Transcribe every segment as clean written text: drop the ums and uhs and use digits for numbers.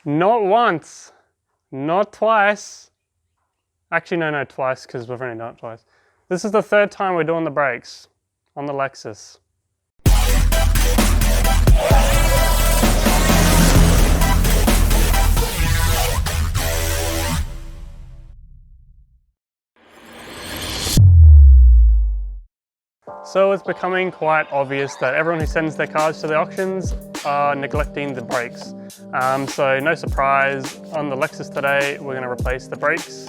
Not once, not twice. Actually, no, twice, because we've only done it twice. This is the third time we're doing the brakes on the Lexus. So it's becoming quite obvious that everyone who sends their cars to the auctions are neglecting the brakes. So no surprise, on the Lexus today, we're going to replace the brakes,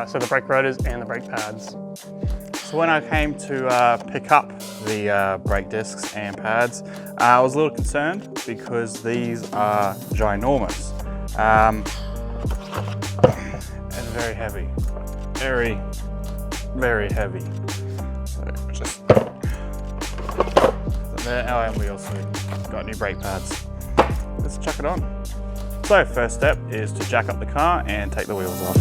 so the brake rotors and the brake pads. So when I came to pick up the brake discs and pads, I was a little concerned because these are ginormous and very heavy, very, very heavy. So just there. Oh, and we also got new brake pads. Let's chuck it on. So first step is to jack up the car and take the wheels off.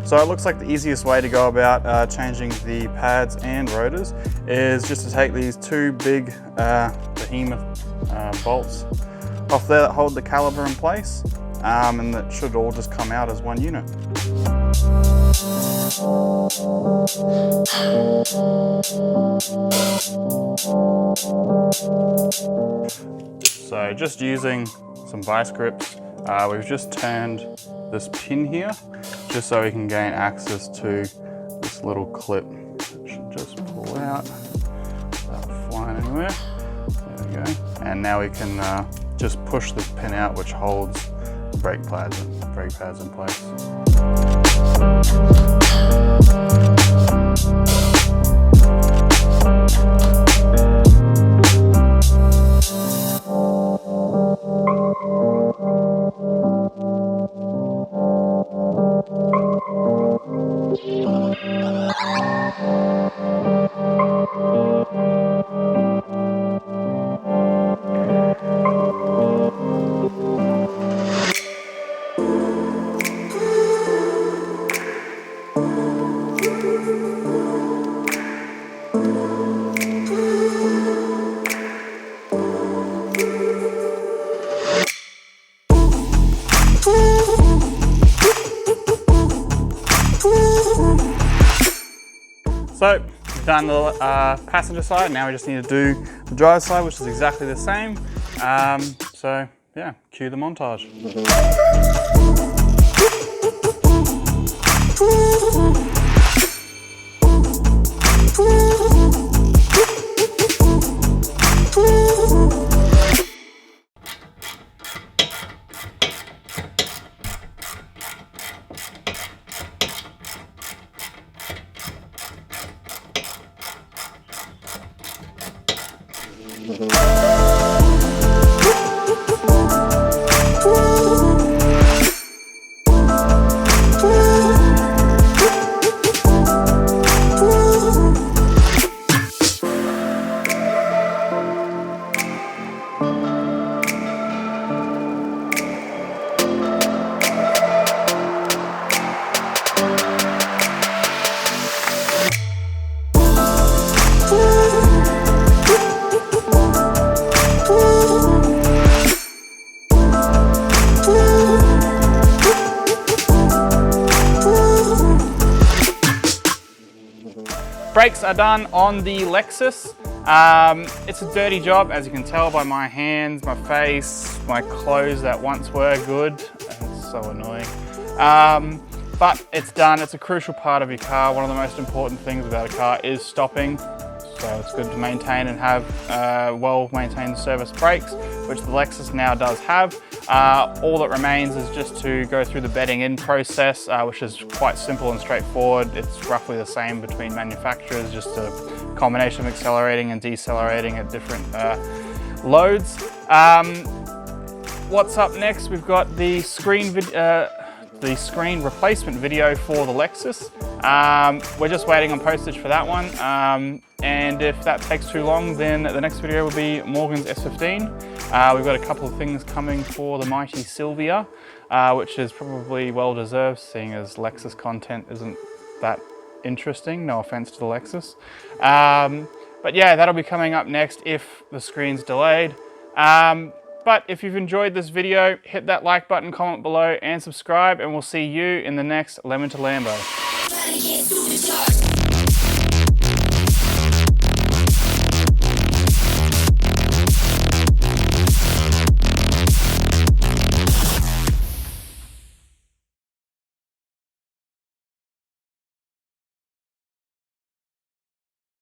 So it looks like the easiest way to go about changing the pads and rotors is just to take these two big behemoth bolts off there that hold the caliper in place, and that should all just come out as one unit. So just using some vice grips, we've just turned this pin here just so we can gain access to this little clip. It should just pull out without flying anywhere. There we go. And now we can just push this pin out, which holds the brake pads in place. So we've done the passenger side, now we just need to do the driver's side, which is exactly the same. So yeah, cue the montage. Brakes are done on the Lexus. It's a dirty job, as you can tell by my hands, my face, my clothes that once were good. It's so annoying. But it's done. It's a crucial part of your car. One of the most important things about a car is stopping. So it's good to maintain and have well-maintained service brakes, which the Lexus now does have. All that remains is just to go through the bedding in process, which is quite simple and straightforward. It's roughly the same between manufacturers, just a combination of accelerating and decelerating at different loads. What's up next? We've got the the screen replacement video for the Lexus. We're just waiting on postage for that one. And if that takes too long, then the next video will be Morgan's S15. We've got a couple of things coming for the mighty Sylvia, which is probably well deserved, seeing as Lexus content isn't that interesting. No offense to the Lexus. But yeah, that'll be coming up next if the screen's delayed. But if you've enjoyed this video, hit that like button, comment below, and subscribe, and we'll see you in the next Lemon to Lambo.